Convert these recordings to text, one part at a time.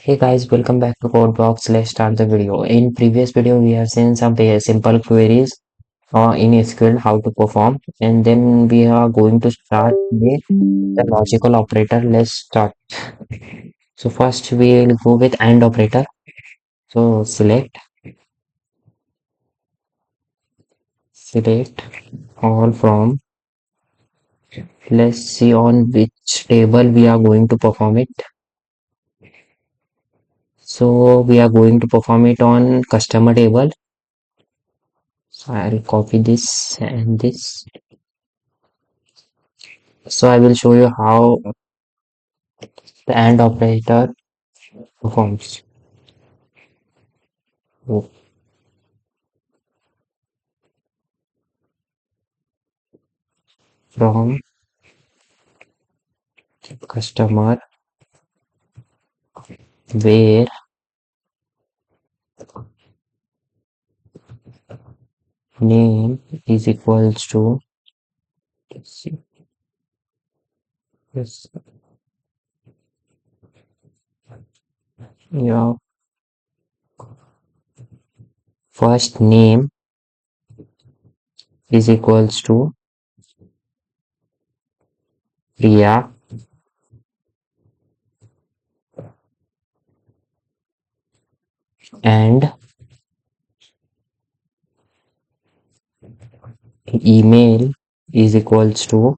Hey guys, welcome back to Code Blocks. Let's start the video. In previous video, we have seen some very simple queries in SQL how to perform, and then we are going to start with the logical operator. Let's start. So first we will go with AND operator. So select all from. Let's see on which table we are going to perform it. So we are going to perform it on customer table. So I'll copy this and this. So I will show you how the AND operator performs. So from customer where name is equals to yes, your first name is equals to Priya and email is equals to.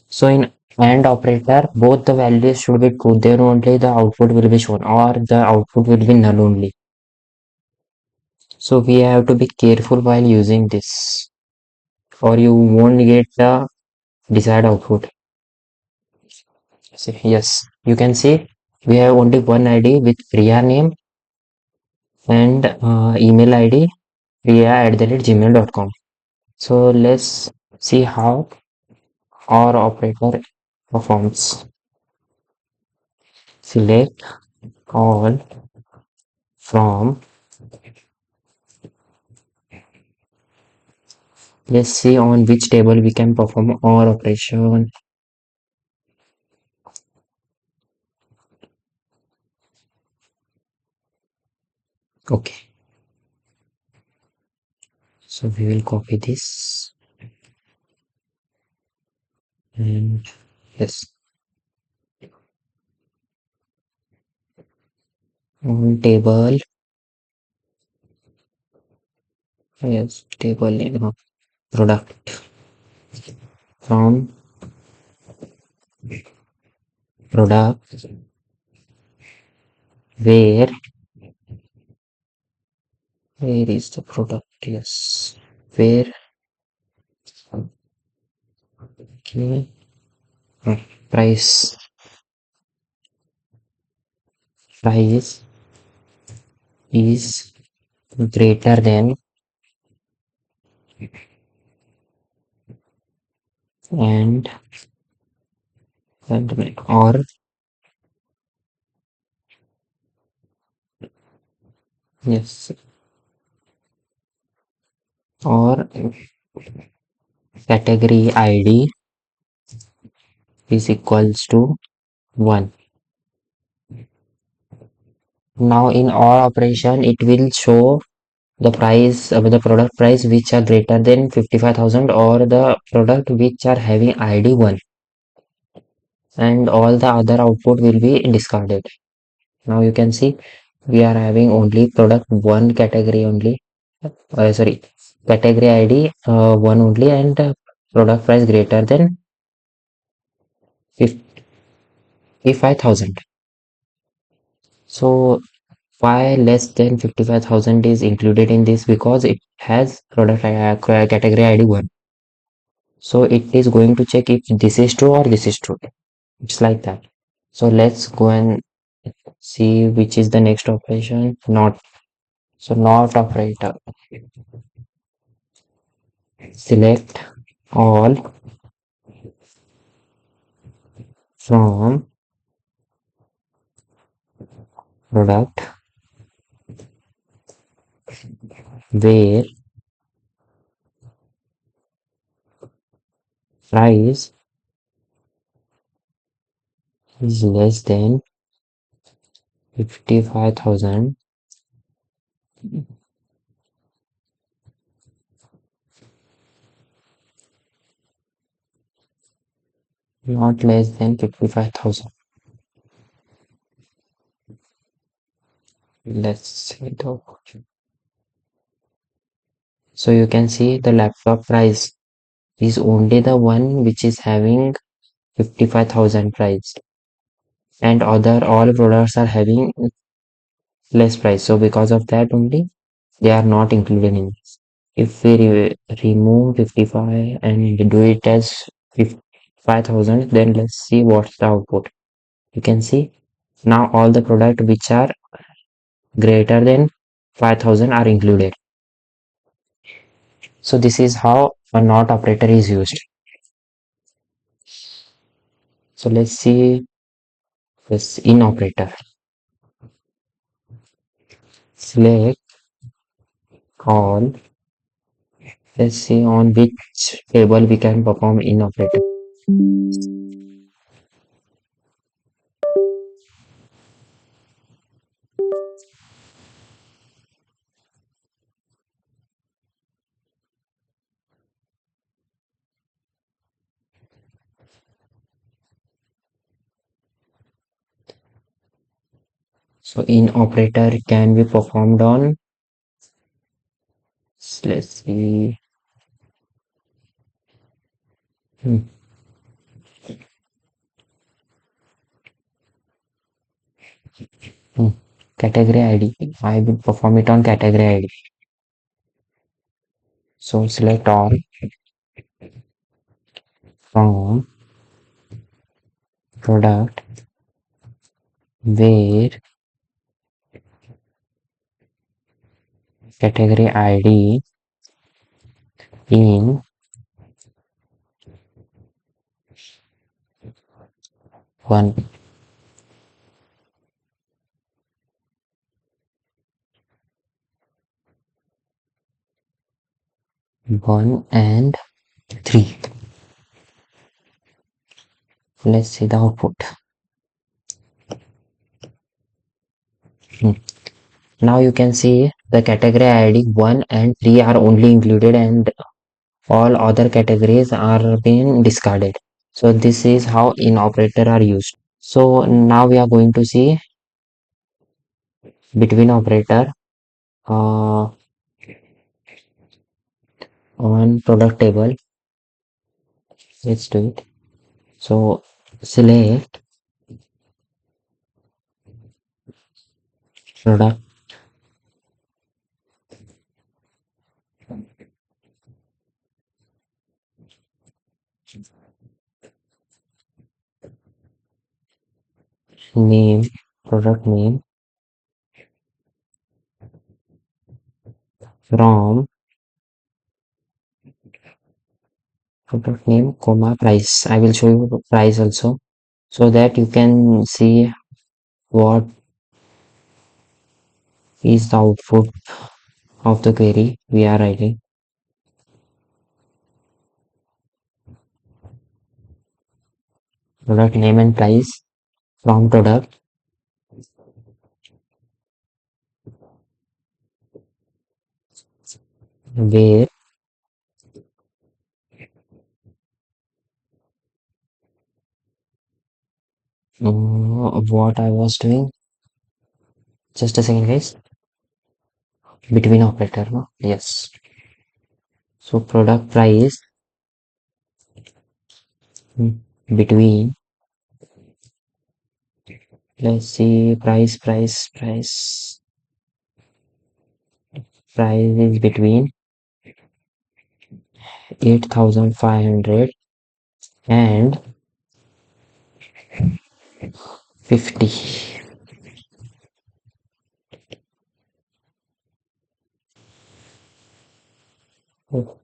So in AND operator, both the values should be true. Then only the output will be shown, or the output will be null only. So we have to be careful while using this, or you won't get the desired output. Yes, you can see we have only one ID with Priya name and email ID priya@gmail.com. So let's see how our operator performs. Select all from. Let's see on which table we can perform our operation. Okay, so we will copy this and yes, on table. Yes, table name of product from product where is the product? Yes, where okay, uh, price price is greater than and or yes or category ID is equals to 1. Now in our operation it will show the price the product price which are greater than 55,000 or the product which are having ID 1, and all the other output will be discarded. Now you can see we are having only product 1 category only, sorry, category ID 1 only, and product price greater than 55,000. So why less than 55,000 is included in this? Because it has product category ID 1. So it is going to check if this is true or this is true. It's like that. So let's go and see which is the next operation. Not. So not operator. Select all from product where price is less than 55,000, not less than 55,000. Let's see the. So you can see the laptop price is only the one which is having 55,000 price, and other all products are having less price. So because of that only they are not included in this. If we remove 55 and do it as 5,000, then let's see what's the output. You can see now all the product which are greater than 5,000 are included. So this is how a not operator is used. So let's see this in operator. Select all. Let's see on which table we can perform in operator. So in operator can be performed on, let's see, hmm, hmm, category ID. I will perform it on category ID. So select all from product where category ID in one, one and three. Let's see the output. Hmm. Now you can see the category ID 1 and 3 are only included and all other categories are being discarded. So this is how in operator are used. So now we are going to see between operator uh, on product table. Let's do it. So select product name, product name from product name comma price. I will show you the price also so that you can see what is the output of the query we are writing. Product name and price from product where what I was doing. Just a second, guys. Between operator, no? Yes. So product price hmm, between. Let's see price is between 8,500 and 50. Oh,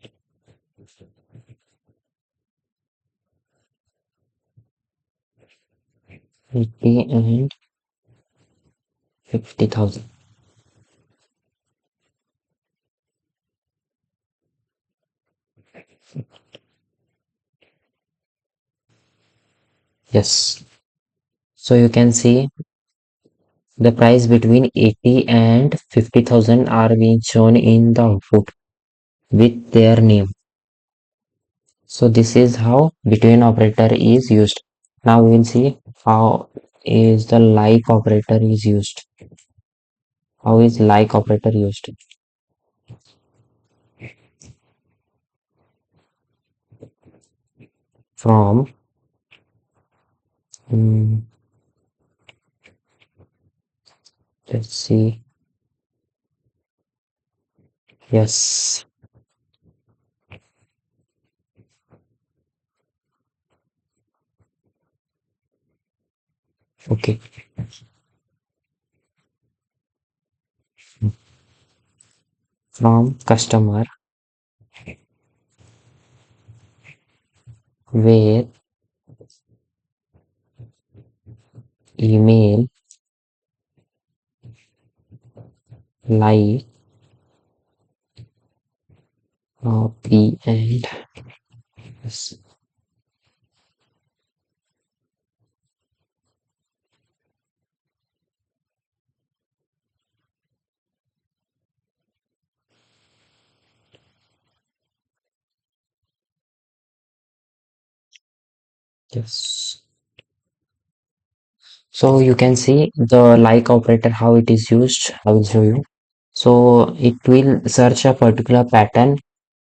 80 and 50,000. Yes. So you can see The price between 80 and 50,000 are being shown in the output with their name. So this is how between operator is used. Now we will see how is the like operator is used. How is like operator used? From mm, let's see. Yes. Okay. From customer where email like P and S. Yes. So you can see the like operator how it is used. I will show you. So it will search a particular pattern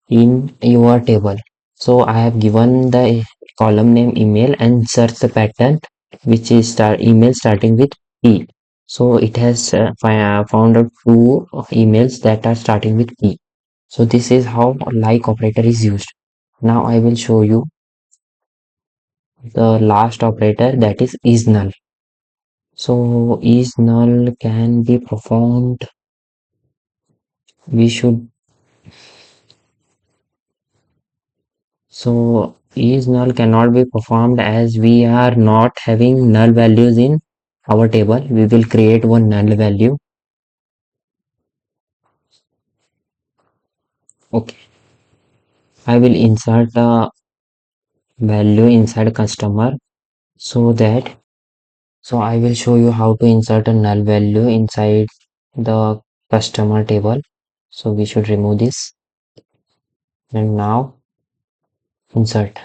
in your table. So I have given the column name email and search the pattern which is email starting with P. So it has found out two emails that are starting with P. So this is how like operator is used. Now I will show you the last operator, that is null. So is null can be performed. We should So is null cannot be performed as we are not having null values in our table. We will create one null value. Okay. I will insert a value inside customer so that I will show you how to insert a null value inside the customer table. So we should remove this and now insert.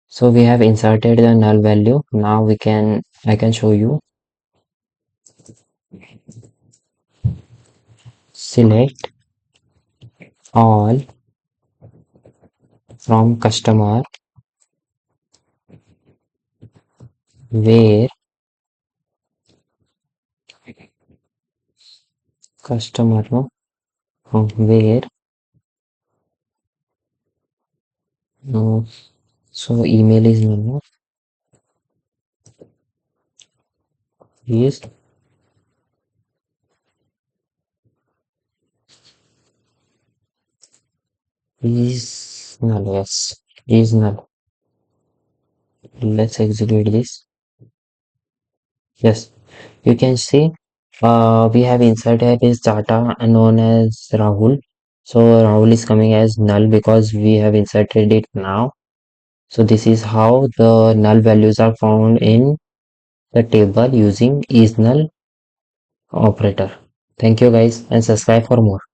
So we have inserted the null value. Now I can show you. Select all from customer where customer no where no so email is no is null. Yes, is null. Let's execute this. Yes, you can see we have inserted this data known as Rahul. So Rahul is coming as null because we have inserted it now. So this is how the null values are found in the table using is null operator. Thank you guys and subscribe for more.